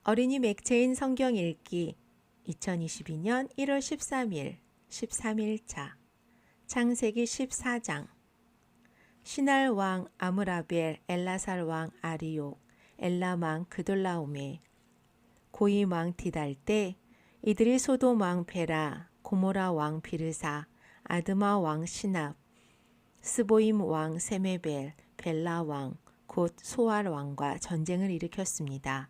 어린이 맥체인 성경 읽기 2022년 1월 13일 13일차 창세기 14장 시날 왕 아므라벨 엘라살 왕 아리옥 엘람 왕 그돌라오메 고임 왕 디달 때 이들이 소돔 왕 베라 고모라 왕 비르사 아드마 왕 시납 스보임 왕 세메벨 벨라 왕 곧 소알 왕과 전쟁을 일으켰습니다.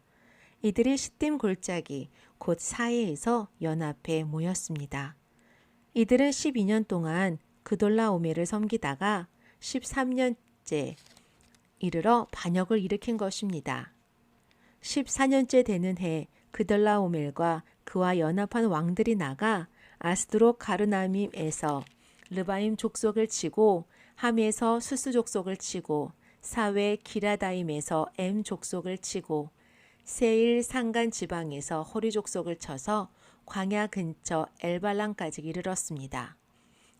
이들이 시딤 골짜기 곧 사해에서 연합해 모였습니다. 이들은 12년 동안 그돌라오메를 섬기다가 13년째 이르러 반역을 일으킨 것입니다. 14년째 되는 해 그돌라오멜과 그와 연합한 왕들이 나가 아스드롯 가르나밈에서 르바임 족속을 치고 함에서 수스 족속을 치고 사외 기라다임에서 엠 족속을 치고 세일 산간 지방에서 호리 족속을 쳐서 광야 근처 엘발람까지 이르렀습니다.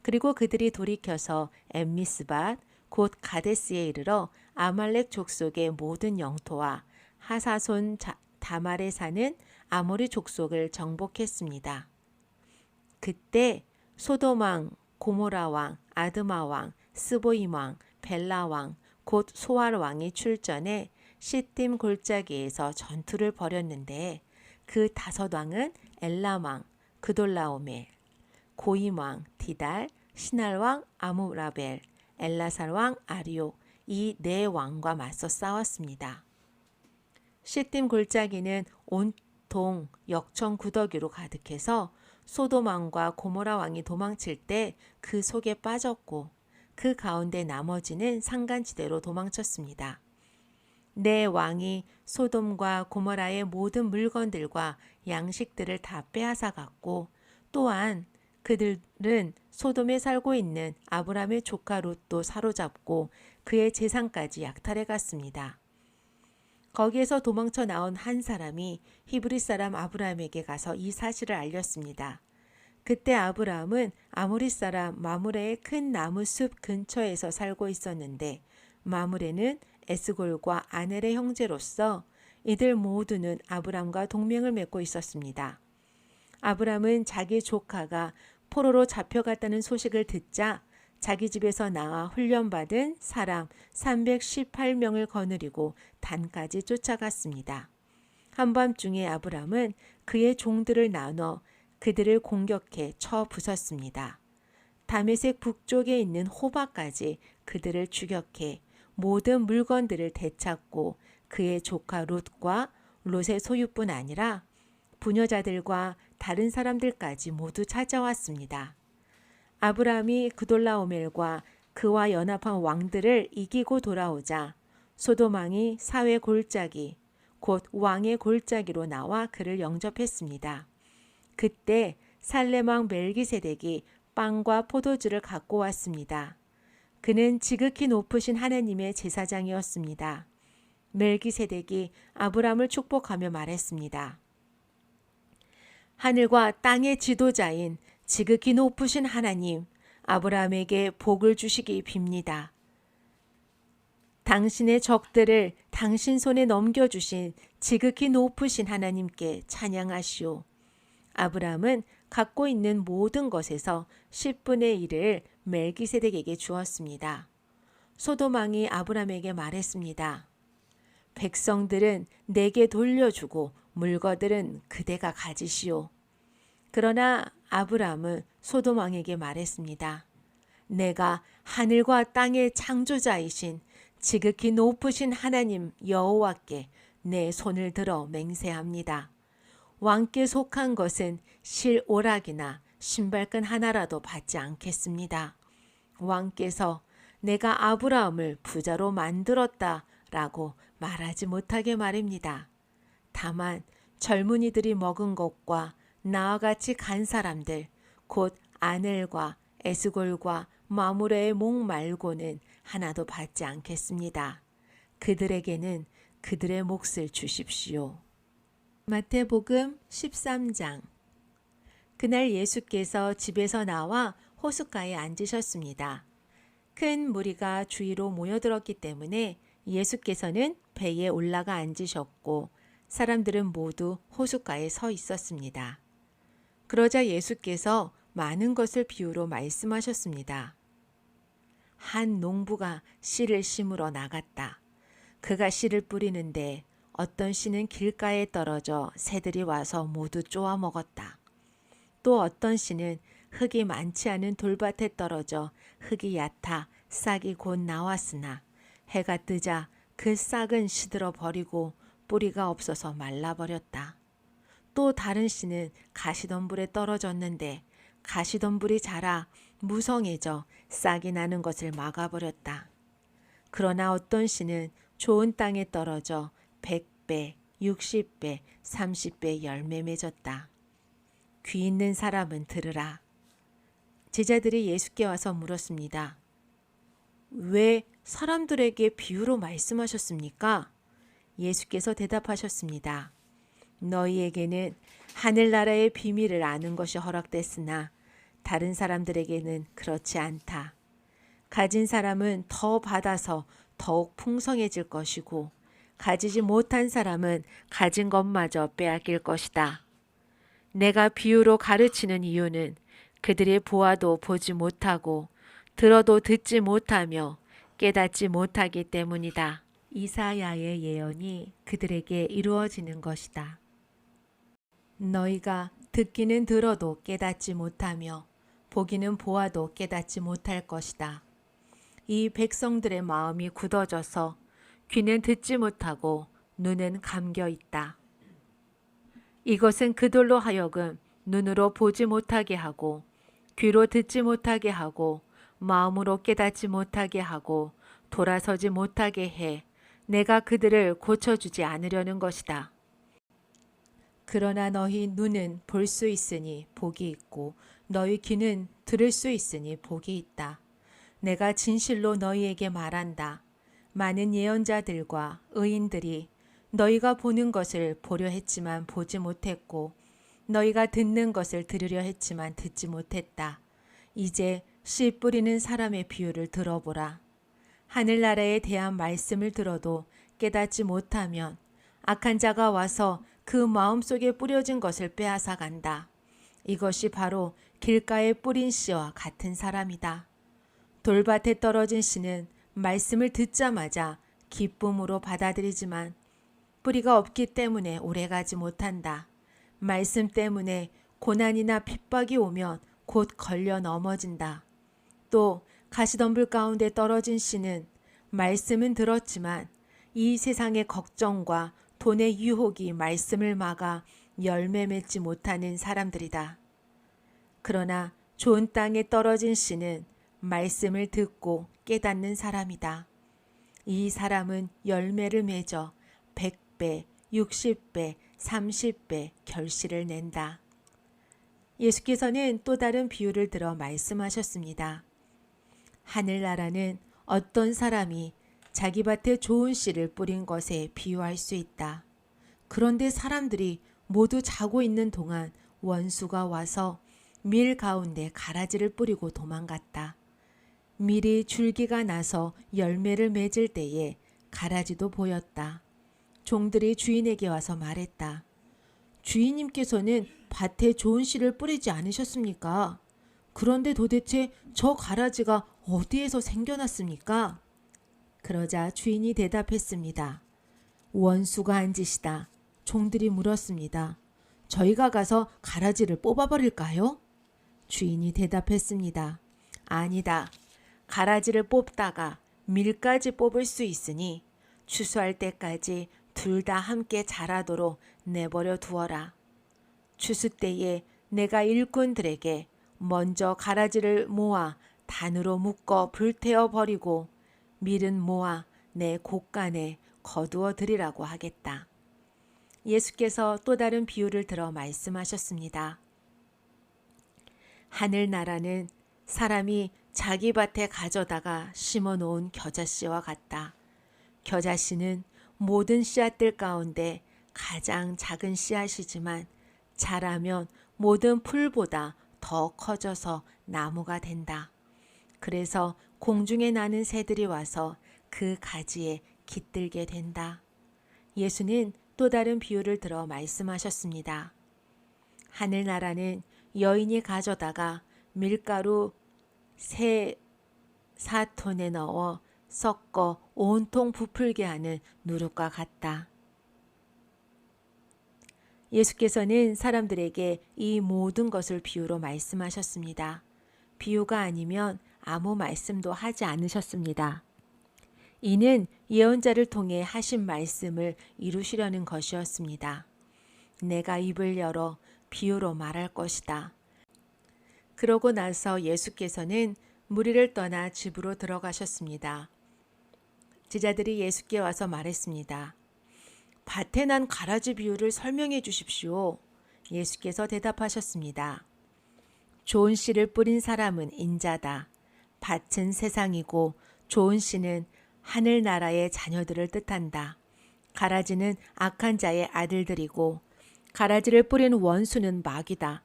그리고 그들이 돌이켜서 엠미스밭 곧 가데스에 이르러 아말렉 족속의 모든 영토와 하사손 다말에 사는 아모리 족속을 정복했습니다. 그때 소돔 왕, 고모라 왕, 아드마 왕, 스보임 왕, 벨라 왕, 곧 소알 왕이 출전해 시딤 골짜기에서 전투를 벌였는데 그 5왕은 엘람 왕, 그돌라오멜, 고임 왕, 디달, 시날 왕, 아므라벨, 엘라살 왕, 아리옥 이 4왕과 맞서 싸웠습니다. 시딤 골짜기는 온통 역청 구더기로 가득해서 소돔 왕과 고모라 왕이 도망칠 때 그 속에 빠졌고 그 가운데 나머지는 산간지대로 도망쳤습니다. 4왕이 소돔과 고모라의 모든 물건들과 양식들을 다 빼앗아 갔고 또한 그들은 소돔에 살고 있는 아브람의 조카 롯도 사로잡고 그의 재산까지 약탈해 갔습니다. 거기에서 도망쳐 나온 한 사람이 히브리 사람 아브람에게 가서 이 사실을 알렸습니다. 그때 아브람은 아모리 사람 마므레의 큰 나무숲 근처에서 살고 있었는데 마므레는 에스골과 아넬의 형제로서 이들 모두는 아브람과 동맹을 맺고 있었습니다. 아브람은 자기 조카가 포로로 잡혀갔다는 소식을 듣자 자기 집에서 나와 훈련받은 사람 318명을 거느리고 단까지 쫓아갔습니다. 한밤중에 아브람은 그의 종들을 나눠 그들을 공격해 쳐 부쉈습니다. 다메섹 북쪽에 있는 호바까지 그들을 추격해 모든 물건들을 되찾고 그의 조카 롯과 롯의 소유뿐 아니라 부녀자들과 다른 사람들까지 모두 찾아왔습니다. 아브람이 그돌라오멜과 그와 연합한 왕들을 이기고 돌아오자 소돔 왕이 사회 골짜기 곧 왕의 골짜기로 나와 그를 영접했습니다. 그때 살렘 왕 멜기세덱이 빵과 포도주를 갖고 왔습니다. 그는 지극히 높으신 하나님의 제사장이었습니다. 멜기세덱이 아브람을 축복하며 말했습니다. 하늘과 땅의 지도자인 지극히 높으신 하나님, 아브람에게 복을 주시기 빕니다. 당신의 적들을 당신 손에 넘겨주신 지극히 높으신 하나님께 찬양하시오. 아브람은 갖고 있는 모든 것에서 10분의 1을 멜기세덱에게 주었습니다. 소돔 왕이 아브람에게 말했습니다. 백성들은 내게 돌려주고 물건들은 그대가 가지시오. 그러나 아브람은 소돔 왕에게 말했습니다. 내가 하늘과 땅의 창조자이신 지극히 높으신 하나님 여호와께 내 손을 들어 맹세합니다. 왕께 속한 것은 실 오락이나 신발끈 하나라도 받지 않겠습니다. 왕께서 내가 아브라함을 부자로 만들었다라고 말하지 못하게 말입니다. 다만 젊은이들이 먹은 것과 나와 같이 간 사람들 곧 아넬과 에스골과 마므레의 목 말고는 하나도 받지 않겠습니다. 그들에게는 그들의 몫을 주십시오. 마태복음 13장 그날 예수께서 집에서 나와 호숫가에 앉으셨습니다. 큰 무리가 주위로 모여들었기 때문에 예수께서는 배에 올라가 앉으셨고 사람들은 모두 호숫가에 서 있었습니다. 그러자 예수께서 많은 것을 비유로 말씀하셨습니다. 한 농부가 씨를 심으러 나갔다. 그가 씨를 뿌리는데 어떤 씨는 길가에 떨어져 새들이 와서 모두 쪼아 먹었다. 또 어떤 씨는 흙이 많지 않은 돌밭에 떨어져 흙이 얕아 싹이 곧 나왔으나 해가 뜨자 그 싹은 시들어 버리고 뿌리가 없어서 말라버렸다. 또 다른 씨는 가시덤불에 떨어졌는데 가시덤불이 자라 무성해져 싹이 나는 것을 막아버렸다. 그러나 어떤 씨는 좋은 땅에 떨어져 100배, 60배, 30배 열매 맺었다. 귀 있는 사람은 들으라. 제자들이 예수께 와서 물었습니다. 왜 사람들에게 비유로 말씀하셨습니까? 예수께서 대답하셨습니다. 너희에게는 하늘나라의 비밀을 아는 것이 허락됐으나 다른 사람들에게는 그렇지 않다. 가진 사람은 더 받아서 더욱 풍성해질 것이고 가지지 못한 사람은 가진 것마저 빼앗길 것이다. 내가 비유로 가르치는 이유는 그들이 보아도 보지 못하고 들어도 듣지 못하며 깨닫지 못하기 때문이다. 이사야의 예언이 그들에게 이루어지는 것이다. 너희가 듣기는 들어도 깨닫지 못하며 보기는 보아도 깨닫지 못할 것이다. 이 백성들의 마음이 굳어져서 귀는 듣지 못하고 눈은 감겨 있다. 이것은 그들로 하여금 눈으로 보지 못하게 하고 귀로 듣지 못하게 하고 마음으로 깨닫지 못하게 하고 돌아서지 못하게 해 내가 그들을 고쳐주지 않으려는 것이다. 그러나 너희 눈은 볼 수 있으니 복이 있고 너희 귀는 들을 수 있으니 복이 있다. 내가 진실로 너희에게 말한다. 많은 예언자들과 의인들이 너희가 보는 것을 보려 했지만 보지 못했고 너희가 듣는 것을 들으려 했지만 듣지 못했다. 이제 씨 뿌리는 사람의 비유를 들어보라. 하늘나라에 대한 말씀을 들어도 깨닫지 못하면 악한 자가 와서 그 마음속에 뿌려진 것을 빼앗아 간다. 이것이 바로 길가에 뿌린 씨와 같은 사람이다. 돌밭에 떨어진 씨는 말씀을 듣자마자 기쁨으로 받아들이지만 뿌리가 없기 때문에 오래가지 못한다. 말씀 때문에 고난이나 핍박이 오면 곧 걸려 넘어진다. 또 가시덤불 가운데 떨어진 씨는 말씀은 들었지만 이 세상의 걱정과 돈의 유혹이 말씀을 막아 열매 맺지 못하는 사람들이다. 그러나 좋은 땅에 떨어진 씨는 말씀을 듣고 깨닫는 사람이다. 이 사람은 열매를 맺어 100배, 60배, 30배 결실을 낸다. 예수께서는 또 다른 비유를 들어 말씀하셨습니다. 하늘나라는 어떤 사람이 자기 밭에 좋은 씨를 뿌린 것에 비유할 수 있다. 그런데 사람들이 모두 자고 있는 동안 원수가 와서 밀 가운데 가라지를 뿌리고 도망갔다. 밀이 줄기가 나서 열매를 맺을 때에 가라지도 보였다. 종들이 주인에게 와서 말했다. 주인님께서는 밭에 좋은 씨를 뿌리지 않으셨습니까? 그런데 도대체 저 가라지가 어디에서 생겨났습니까? 그러자 주인이 대답했습니다. 원수가 한 짓이다. 종들이 물었습니다. 저희가 가서 가라지를 뽑아버릴까요? 주인이 대답했습니다. 아니다. 가라지를 뽑다가 밀까지 뽑을 수 있으니 추수할 때까지 둘 다 함께 자라도록 내버려 두어라. 추수 때에 내가 일꾼들에게 먼저 가라지를 모아 단으로 묶어 불태워 버리고 밀은 모아 내 곳간에 거두어 드리라고 하겠다. 예수께서 또 다른 비유를 들어 말씀하셨습니다. 하늘나라는 사람이 자기 밭에 가져다가 심어놓은 겨자씨와 같다. 겨자씨는 모든 씨앗들 가운데 가장 작은 씨앗이지만 자라면 모든 풀보다 더 커져서 나무가 된다. 그래서 공중에 나는 새들이 와서 그 가지에 깃들게 된다. 예수는 또 다른 비유를 들어 말씀하셨습니다. 하늘나라는 여인이 가져다가 밀가루 4톤에 넣어 섞어 온통 부풀게 하는 누룩과 같다. 예수께서는 사람들에게 이 모든 것을 비유로 말씀하셨습니다. 비유가 아니면 아무 말씀도 하지 않으셨습니다. 이는 예언자를 통해 하신 말씀을 이루시려는 것이었습니다. 내가 입을 열어 비유로 말할 것이다. 그러고 나서 예수께서는 무리를 떠나 집으로 들어가셨습니다. 제자들이 예수께 와서 말했습니다. 밭에 난 가라지 비유를 설명해 주십시오. 예수께서 대답하셨습니다. 좋은 씨를 뿌린 사람은 인자다. 밭은 세상이고 좋은 씨는 하늘나라의 자녀들을 뜻한다. 가라지는 악한 자의 아들들이고 가라지를 뿌린 원수는 마귀다.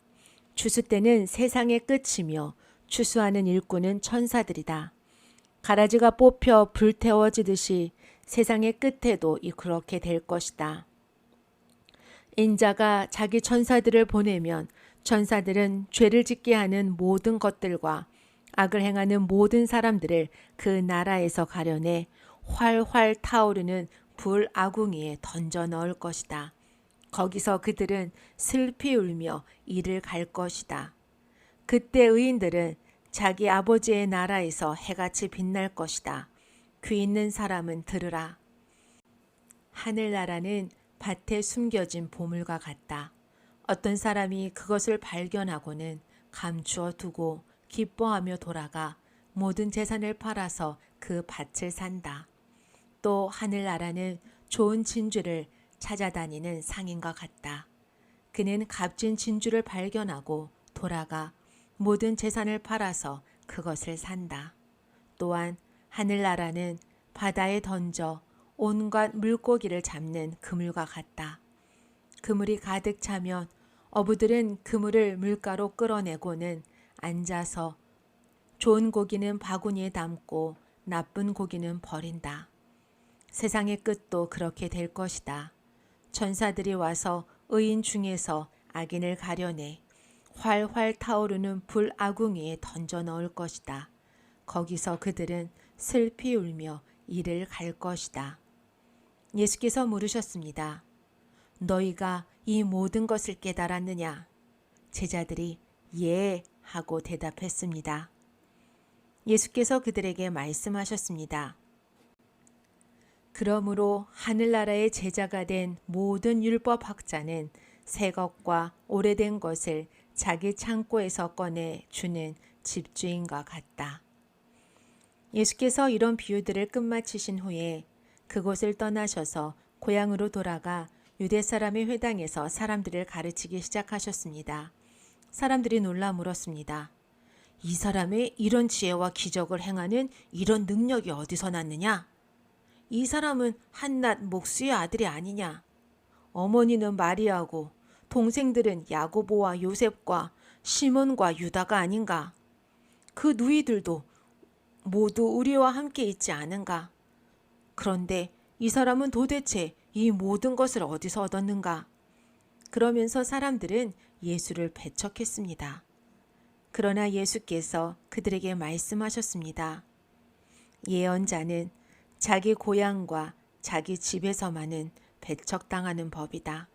추수 때는 세상의 끝이며 추수하는 일꾼은 천사들이다. 가라지가 뽑혀 불태워지듯이 세상의 끝에도 그렇게 될 것이다. 인자가 자기 천사들을 보내면 천사들은 죄를 짓게 하는 모든 것들과 악을 행하는 모든 사람들을 그 나라에서 가려내 활활 타오르는 불 아궁이에 던져 넣을 것이다. 거기서 그들은 슬피 울며 이를 갈 것이다. 그때 의인들은 자기 아버지의 나라에서 해같이 빛날 것이다. 귀 있는 사람은 들으라. 하늘나라는 밭에 숨겨진 보물과 같다. 어떤 사람이 그것을 발견하고는 감추어 두고 기뻐하며 돌아가 모든 재산을 팔아서 그 밭을 산다. 또 하늘나라는 좋은 진주를 찾아다니는 상인과 같다. 그는 값진 진주를 발견하고 돌아가 모든 재산을 팔아서 그것을 산다. 또한 하늘나라는 바다에 던져 온갖 물고기를 잡는 그물과 같다. 그물이 가득 차면 어부들은 그물을 물가로 끌어내고는 앉아서 좋은 고기는 바구니에 담고 나쁜 고기는 버린다. 세상의 끝도 그렇게 될 것이다. 천사들이 와서 의인 중에서 악인을 가려내 활활 타오르는 불 아궁이에 던져 넣을 것이다. 거기서 그들은 슬피 울며 이를 갈 것이다. 예수께서 물으셨습니다. 너희가 이 모든 것을 깨달았느냐? 제자들이 예 하고 대답했습니다. 예수께서 그들에게 말씀하셨습니다. 그러므로 하늘나라의 제자가 된 모든 율법학자는 새 것과 오래된 것을 자기 창고에서 꺼내 주는 집주인과 같다. 예수께서 이런 비유들을 끝마치신 후에 그곳을 떠나셔서 고향으로 돌아가 유대 사람의 회당에서 사람들을 가르치기 시작하셨습니다. 사람들이 놀라 물었습니다. 이 사람의 이런 지혜와 기적을 행하는 이런 능력이 어디서 났느냐? 이 사람은 한낱 목수의 아들이 아니냐? 어머니는 마리아고 동생들은 야고보와 요셉과 시몬과 유다가 아닌가? 그 누이들도 모두 우리와 함께 있지 않은가? 그런데 이 사람은 도대체 이 모든 것을 어디서 얻었는가? 그러면서 사람들은 예수를 배척했습니다. 그러나 예수께서 그들에게 말씀하셨습니다. 예언자는 자기 고향과 자기 집에서만은 배척당하는 법이다.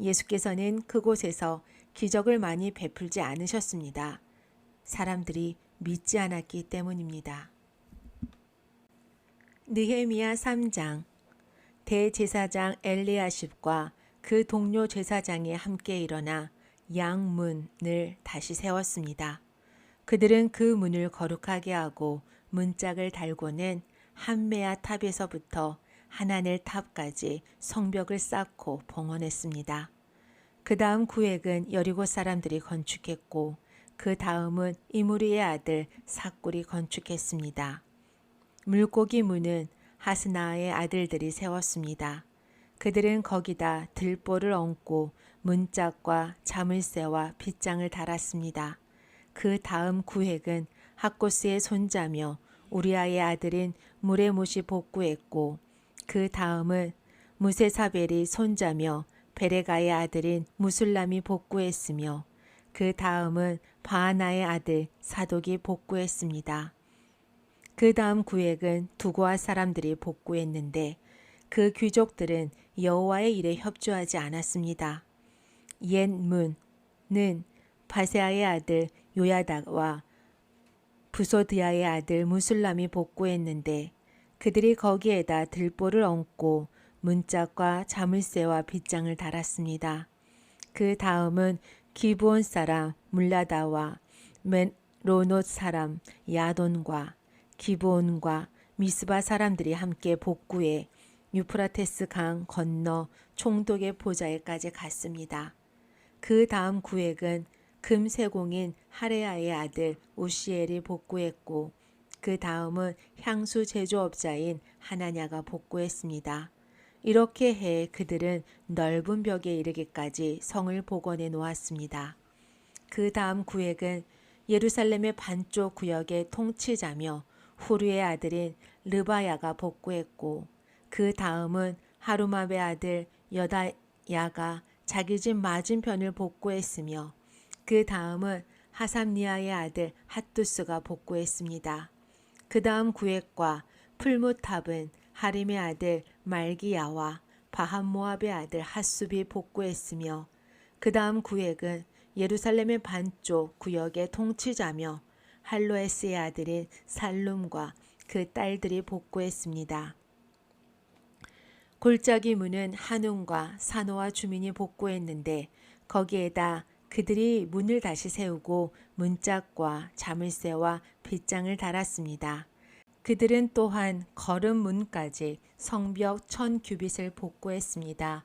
예수께서는 그곳에서 기적을 많이 베풀지 않으셨습니다. 사람들이 믿지 않았기 때문입니다. 느헤미야 3장. 대제사장 엘리야십과 그 동료 제사장이 함께 일어나 양문을 다시 세웠습니다. 그들은 그 문을 거룩하게 하고 문짝을 달고는 한메아 탑에서부터 하나넬 탑까지 성벽을 쌓고 봉헌했습니다. 그 다음 구획은 여리고 사람들이 건축했고 그 다음은 이무리의 아들 삭굴이 건축했습니다. 물고기 문은 하스나의 아들들이 세웠습니다. 그들은 거기다 들보를 얹고 문짝과 자물쇠와 빗장을 달았습니다. 그 다음 구획은 학고스의 손자며 우리아의 아들인 무레못이 복구했고 그 다음은 무세사벨이 손자며 베레가의 아들인 무술람이 복구했으며 그 다음은 바하나의 아들 사독이 복구했습니다. 그 다음 구획은 두고아 사람들이 복구했는데 그 귀족들은 여호와의 일에 협조하지 않았습니다. 옛 문은 바세아의 아들 요야다와 부소드야의 아들 무술람이 복구했는데 그들이 거기에다 들보를 얹고 문짝과 자물쇠와 빗장을 달았습니다. 그 다음은 기브온 사람 물라다와 메로노 사람 야돈과 기브온과 미스바 사람들이 함께 복구해 유프라테스 강 건너 총독의 보좌에까지 갔습니다. 그 다음 구획은 금세공인 하레아의 아들 우시엘이 복구했고 그 다음은 향수 제조업자인 하나냐가 복구했습니다. 이렇게 해 그들은 넓은 벽에 이르기까지 성을 복원해 놓았습니다. 그 다음 구획은 예루살렘의 반쪽 구역의 통치자며 후르의 아들인 르바야가 복구했고 그 다음은 하루마베 아들 여다야가 자기 집 맞은편을 복구했으며 그 다음은 하삼니아의 아들 핫두스가 복구했습니다. 그 다음 구획과 풀무탑은 하림의 아들 말기야와 바한모압의 아들 핫숲이 복구했으며 그 다음 구획은 예루살렘의 반쪽 구역의 통치자며 할로에스의 아들인 살룸과 그 딸들이 복구했습니다. 골짜기 문은 한움과 사노아 주민이 복구했는데 거기에다 그들이 문을 다시 세우고 문짝과 자물쇠와 빗장을 달았습니다. 그들은 또한 거름문까지 성벽 1000규빗을 복구했습니다.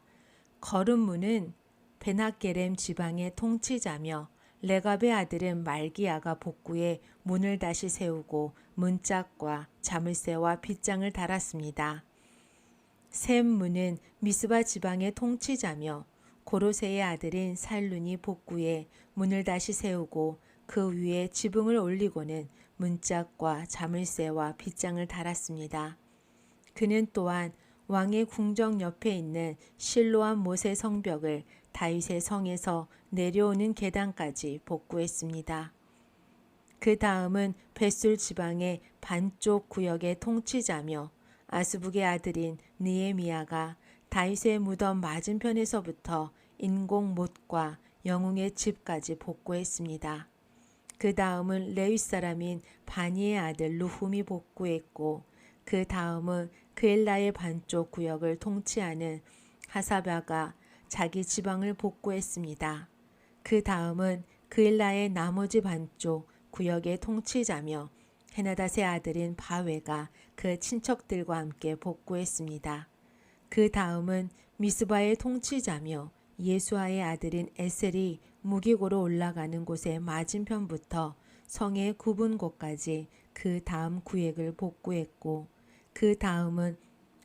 거름문은 베나게렘 지방의 통치자며 레갑의 아들은 말기야가 복구해 문을 다시 세우고 문짝과 자물쇠와 빗장을 달았습니다. 셈문은 미스바 지방의 통치자며 고로세의 아들인 살룬이 복구해 문을 다시 세우고 그 위에 지붕을 올리고는 문짝과 자물쇠와 빗장을 달았습니다. 그는 또한 왕의 궁정 옆에 있는 실로암 모세 성벽을 다윗의 성에서 내려오는 계단까지 복구했습니다. 그 다음은 벳술 지방의 반쪽 구역의 통치자며 아스북의 아들인 느헤미야가 다윗의 무덤 맞은편에서부터 인공못과 영웅의 집까지 복구했습니다. 그 다음은 레위 사람인 바니의 아들 루훔이 복구했고 그 다음은 그엘라의 반쪽 구역을 통치하는 하사바가 자기 지방을 복구했습니다. 그 다음은 그엘라의 나머지 반쪽 구역의 통치자며 헤나닷의 아들인 바웨가 그 친척들과 함께 복구했습니다. 그 다음은 미스바의 통치자며 예수아의 아들인 에셀이 무기고로 올라가는 곳의 맞은편부터 성의 굽은 곳까지 그 다음 구획을 복구했고 그 다음은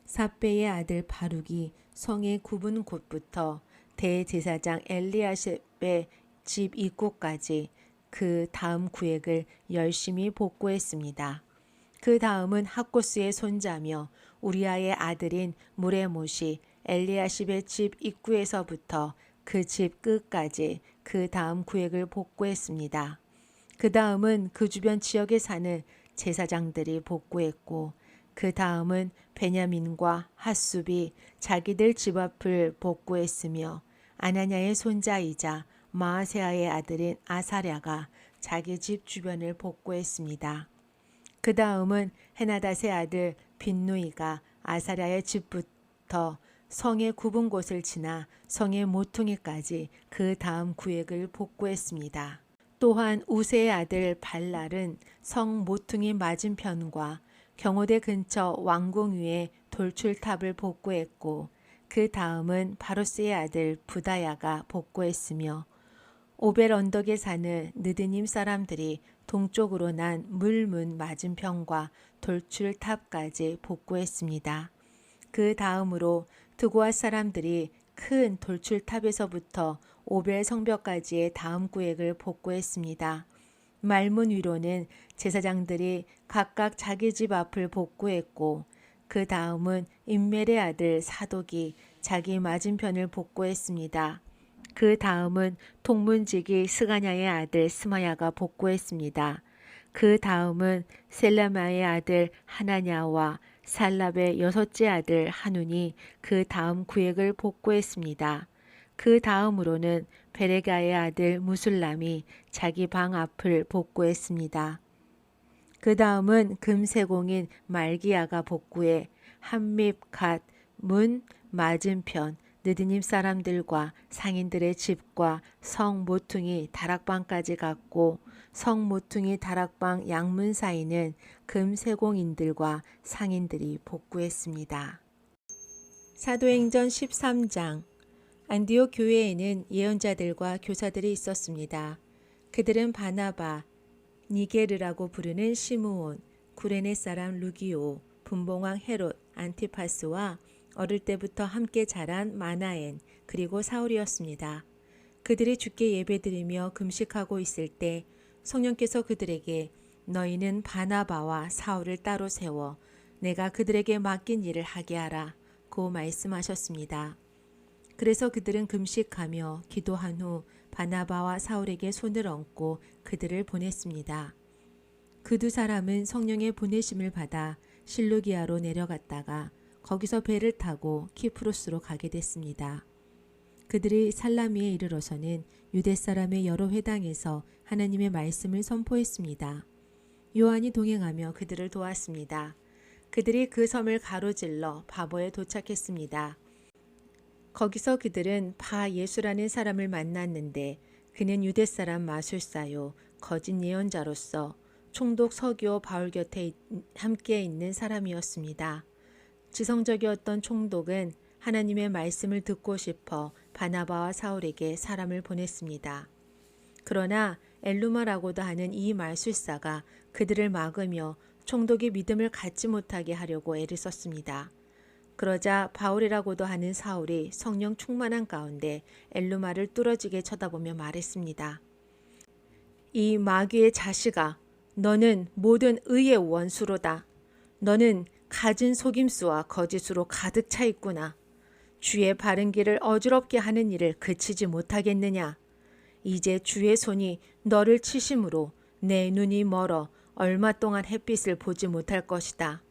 삿배의 아들 바룩이 성의 굽은 곳부터 대제사장 엘리야십의 집 입구까지 그 다음 구획을 열심히 복구했습니다. 그 다음은 학고스의 손자며 우리아의 아들인 무레못이 엘리야십의 집 입구에서부터 그 집 끝까지 그 다음 구획을 복구했습니다. 그 다음은 그 주변 지역에 사는 제사장들이 복구했고 그 다음은 베냐민과 핫숲이 자기들 집 앞을 복구했으며 아나냐의 손자이자 마아세아의 아들인 아사랴가 자기 집 주변을 복구했습니다. 그 다음은 헤나닷의 아들 빈누이가 아사랴의 집부터 성의 굽은 곳을 지나 성의 모퉁이까지 그 다음 구획을 복구했습니다. 또한 우세의 아들 발랄은 성 모퉁이 맞은편과 경호대 근처 왕궁 위에 돌출탑을 복구했고 그 다음은 바로스의 아들 부다야가 복구했으며 오벨 언덕에 사는 느드님 사람들이 동쪽으로 난 물문 맞은편과 돌출탑까지 복구했습니다. 그 다음으로 드고아 사람들이 큰 돌출탑에서부터 오벨 성벽까지의 다음 구획을 복구했습니다. 말문 위로는 제사장들이 각각 자기 집 앞을 복구했고 그 다음은 임멜의 아들 사독이 자기 맞은편을 복구했습니다. 그 다음은 동문지기 스가냐의 아들 스마야가 복구했습니다. 그 다음은 셀라마의 아들 하나냐와 살랍의 여섯째 아들 하눈이 그 다음 구획을 복구했습니다. 그 다음으로는 베레가의 아들 무술람이 자기 방 앞을 복구했습니다. 그 다음은 금세공인 말기야가 복구해 한밉 갓 문 맞은편 느드님 사람들과 상인들의 집과 성 모퉁이 다락방까지 갔고 성 모퉁이 다락방 양문 사이는 금세공인들과 상인들이 복구했습니다. 사도행전 13장. 안디옥 교회에는 예언자들과 교사들이 있었습니다. 그들은 바나바, 니게르라고 부르는 시므온, 구레네 사람 루기오, 분봉왕 헤롯, 안티파스와 어릴 때부터 함께 자란 마나엔, 그리고 사울이었습니다. 그들이 주께 예배드리며 금식하고 있을 때 성령께서 그들에게 너희는 바나바와 사울을 따로 세워 내가 그들에게 맡긴 일을 하게 하라 고 말씀하셨습니다. 그래서 그들은 금식하며 기도한 후 바나바와 사울에게 손을 얹고 그들을 보냈습니다. 그 두 사람은 성령의 보내심을 받아 실루기아로 내려갔다가 거기서 배를 타고 키프로스로 가게 됐습니다. 그들이 살라미에 이르러서는 유대 사람의 여러 회당에서 하나님의 말씀을 선포했습니다. 요한이 동행하며 그들을 도왔습니다. 그들이 그 섬을 가로질러 바보에 도착했습니다. 거기서 그들은 바 예수라는 사람을 만났는데 그는 유대 사람 마술사요 거짓 예언자로서 총독 서기오 바울 곁에 함께 있는 사람이었습니다. 지성적이었던 총독은 하나님의 말씀을 듣고 싶어 바나바와 사울에게 사람을 보냈습니다. 그러나 엘루마라고도 하는 이 마술사가 그들을 막으며 총독이 믿음을 갖지 못하게 하려고 애를 썼습니다. 그러자 바울이라고도 하는 사울이 성령 충만한 가운데 엘루마를 뚫어지게 쳐다보며 말했습니다. 이 마귀의 자식아, 너는 모든 의의 원수로다. 너는 갖은 속임수와 거짓으로 가득 차 있구나. 주의 바른 길을 어지럽게 하는 일을 그치지 못하겠느냐. 이제 주의 손이 너를 치심으로 내 눈이 멀어 얼마 동안 햇빛을 보지 못할 것이다.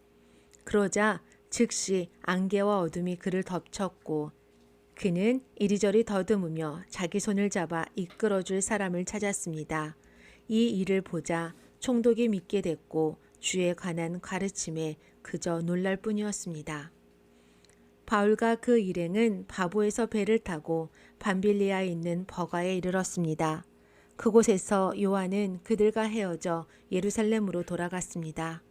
그러자 즉시 안개와 어둠이 그를 덮쳤고 그는 이리저리 더듬으며 자기 손을 잡아 이끌어줄 사람을 찾았습니다. 이 일을 보자 총독이 믿게 됐고 주에 관한 가르침에 그저 놀랄 뿐이었습니다. 바울과 그 일행은 바보에서 배를 타고 밤빌리아에 있는 버가에 이르렀습니다. 그곳에서 요한은 그들과 헤어져 예루살렘으로 돌아갔습니다.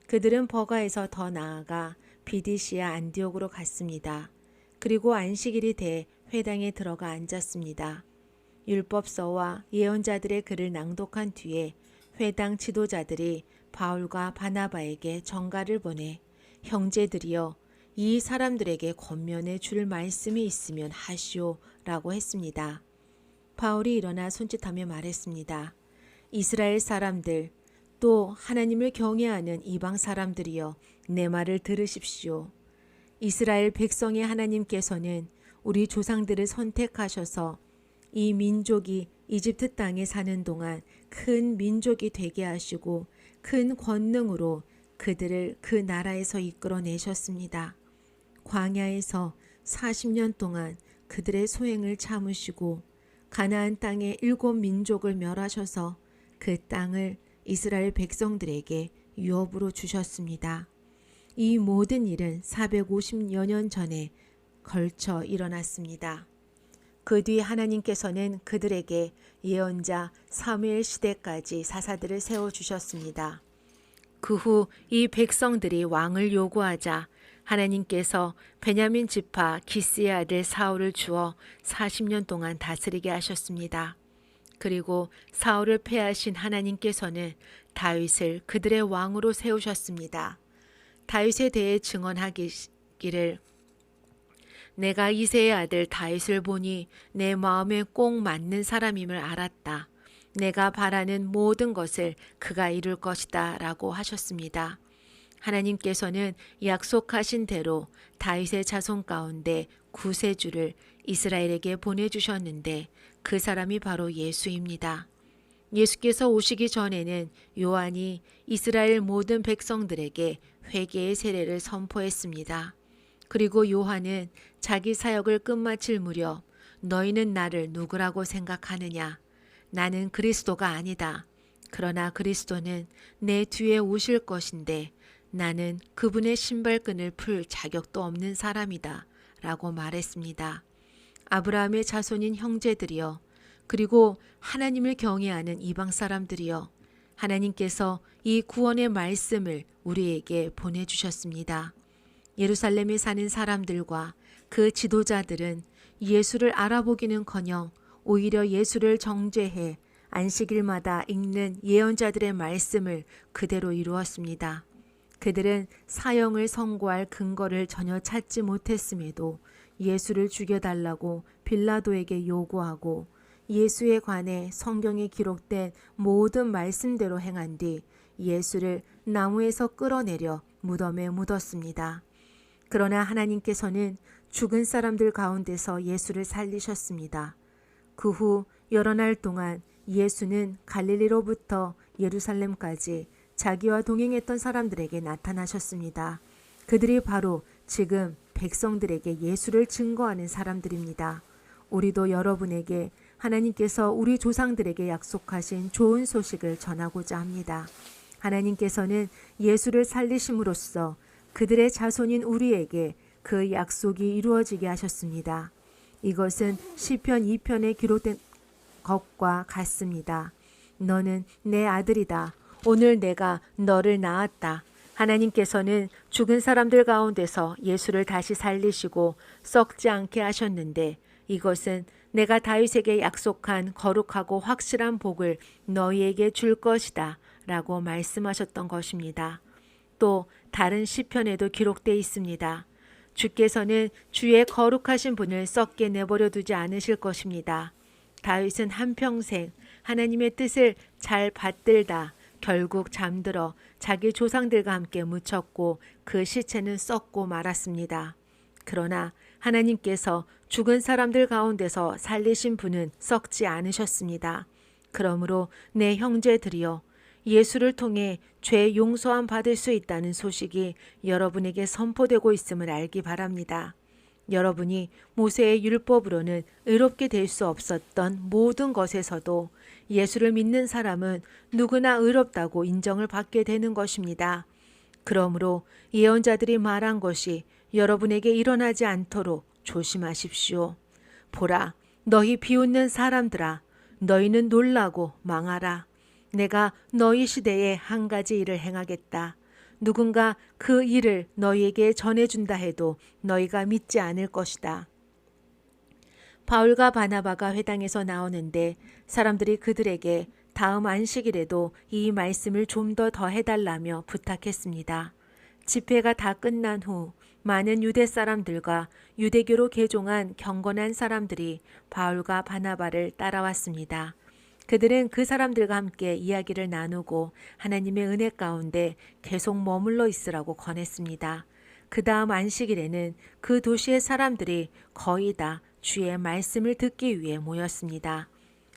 그들은 버가에서 더 나아가 비디시아 안디옥으로 갔습니다. 그리고 안식일이 돼 회당에 들어가 앉았습니다. 율법서와 예언자들의 글을 낭독한 뒤에 회당 지도자들이 바울과 바나바에게 전가를 보내 형제들이여 이 사람들에게 권면해 줄 말씀이 있으면 하시오 라고 했습니다. 바울이 일어나 손짓하며 말했습니다. 이스라엘 사람들 또 하나님을 경외하는 이방 사람들이여 내 말을 들으십시오. 이스라엘 백성의 하나님께서는 우리 조상들을 선택하셔서 이 민족이 이집트 땅에 사는 동안 큰 민족이 되게 하시고 큰 권능으로 그들을 그 나라에서 이끌어내셨습니다. 광야에서 40년 동안 그들의 소행을 참으시고 가나안 땅의 7 민족을 멸하셔서 그 땅을 이스라엘 백성들에게 유업으로 주셨습니다. 이 모든 일은 450여 년 전에 걸쳐 일어났습니다. 그 뒤 하나님께서는 그들에게 예언자 사무엘 시대까지 사사들을 세워주셨습니다. 그 후 이 백성들이 왕을 요구하자 하나님께서 베냐민 지파 기스의 아들 사울을 주어 40년 동안 다스리게 하셨습니다. 그리고 사울을 패하신 하나님께서는 다윗을 그들의 왕으로 세우셨습니다. 다윗에 대해 증언하기를 내가 이새의 아들 다윗을 보니 내 마음에 꼭 맞는 사람임을 알았다. 내가 바라는 모든 것을 그가 이룰 것이다 라고 하셨습니다. 하나님께서는 약속하신 대로 다윗의 자손 가운데 구세주를 이스라엘에게 보내주셨는데 그 사람이 바로 예수입니다. 예수께서 오시기 전에는 요한이 이스라엘 모든 백성들에게 회개의 세례를 선포했습니다. 그리고 요한은 자기 사역을 끝마칠 무렵 너희는 나를 누구라고 생각하느냐? 나는 그리스도가 아니다. 그러나 그리스도는 내 뒤에 오실 것인데 나는 그분의 신발끈을 풀 자격도 없는 사람이다. 라고 말했습니다. 아브라함의 자손인 형제들이여, 그리고 하나님을 경외하는 이방 사람들이여, 하나님께서 이 구원의 말씀을 우리에게 보내주셨습니다. 예루살렘에 사는 사람들과 그 지도자들은 예수를 알아보기는커녕 오히려 예수를 정죄해 안식일마다 읽는 예언자들의 말씀을 그대로 이루었습니다. 그들은 사형을 선고할 근거를 전혀 찾지 못했음에도 예수를 죽여달라고 빌라도에게 요구하고 예수에 관해 성경에 기록된 모든 말씀대로 행한 뒤 예수를 나무에서 끌어내려 무덤에 묻었습니다. 그러나 하나님께서는 죽은 사람들 가운데서 예수를 살리셨습니다. 그 후 여러 날 동안 예수는 갈릴리로부터 예루살렘까지 자기와 동행했던 사람들에게 나타나셨습니다. 그들이 바로 지금 백성들에게 예수를 증거하는 사람들입니다. 우리도 여러분에게 하나님께서 우리 조상들에게 약속하신 좋은 소식을 전하고자 합니다. 하나님께서는 예수를 살리심으로써 그들의 자손인 우리에게 그 약속이 이루어지게 하셨습니다. 이것은 시편 2편에 기록된 것과 같습니다. 너는 내 아들이다. 오늘 내가 너를 낳았다. 하나님께서는 죽은 사람들 가운데서 예수를 다시 살리시고 썩지 않게 하셨는데 이것은 내가 다윗에게 약속한 거룩하고 확실한 복을 너희에게 줄 것이다 라고 말씀하셨던 것입니다. 또 다른 시편에도 기록되어 있습니다. 주께서는 주의 거룩하신 분을 썩게 내버려 두지 않으실 것입니다. 다윗은 한평생 하나님의 뜻을 잘 받들다 결국 잠들어 자기 조상들과 함께 묻혔고 그 시체는 썩고 말았습니다. 그러나 하나님께서 죽은 사람들 가운데서 살리신 분은 썩지 않으셨습니다. 그러므로 내 형제들이여, 예수를 통해 죄 용서함 받을 수 있다는 소식이 여러분에게 선포되고 있음을 알기 바랍니다. 여러분이 모세의 율법으로는 의롭게 될 수 없었던 모든 것에서도 예수를 믿는 사람은 누구나 의롭다고 인정을 받게 되는 것입니다. 그러므로 예언자들이 말한 것이 여러분에게 일어나지 않도록 조심하십시오. 보라, 너희 비웃는 사람들아, 너희는 놀라고 망하라. 내가 너희 시대에 한 가지 일을 행하겠다. 누군가 그 일을 너희에게 전해준다 해도 너희가 믿지 않을 것이다. 바울과 바나바가 회당에서 나오는데 사람들이 그들에게 다음 안식일에도 이 말씀을 좀 더 해달라며 부탁했습니다. 집회가 다 끝난 후 많은 유대 사람들과 유대교로 개종한 경건한 사람들이 바울과 바나바를 따라왔습니다. 그들은 그 사람들과 함께 이야기를 나누고 하나님의 은혜 가운데 계속 머물러 있으라고 권했습니다. 그 다음 안식일에는 그 도시의 사람들이 거의 다 주의 말씀을 듣기 위해 모였습니다.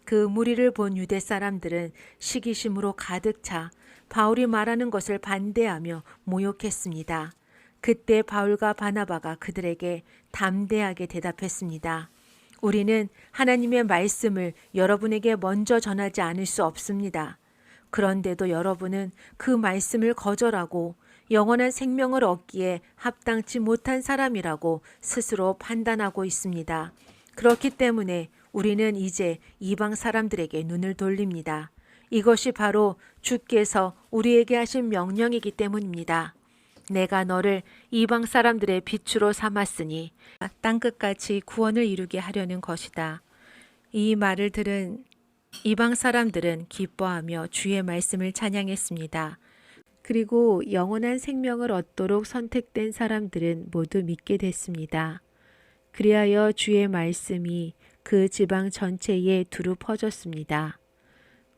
그 무리를 본 유대 사람들은 시기심으로 가득 차 바울이 말하는 것을 반대하며 모욕했습니다. 그때 바울과 바나바가 그들에게 담대하게 대답했습니다. 우리는 하나님의 말씀을 여러분에게 먼저 전하지 않을 수 없습니다. 그런데도 여러분은 그 말씀을 거절하고 영원한 생명을 얻기에 합당치 못한 사람이라고 스스로 판단하고 있습니다. 그렇기 때문에 우리는 이제 이방 사람들에게 눈을 돌립니다. 이것이 바로 주께서 우리에게 하신 명령이기 때문입니다. 내가 너를 이방 사람들의 빛으로 삼았으니 땅끝같이 구원을 이루게 하려는 것이다. 이 말을 들은 이방 사람들은 기뻐하며 주의 말씀을 찬양했습니다. 그리고 영원한 생명을 얻도록 선택된 사람들은 모두 믿게 됐습니다. 그리하여 주의 말씀이 그 지방 전체에 두루 퍼졌습니다.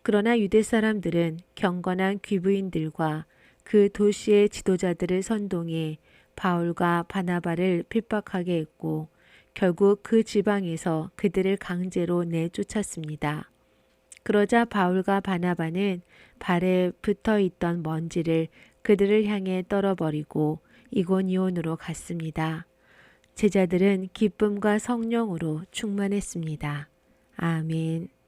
그러나 유대 사람들은 경건한 귀부인들과 그 도시의 지도자들을 선동해 바울과 바나바를 핍박하게 했고 결국 그 지방에서 그들을 강제로 내쫓았습니다. 그러자 바울과 바나바는 발에 붙어 있던 먼지를 그들을 향해 떨어버리고 이고니온으로 갔습니다. 제자들은 기쁨과 성령으로 충만했습니다. 아멘.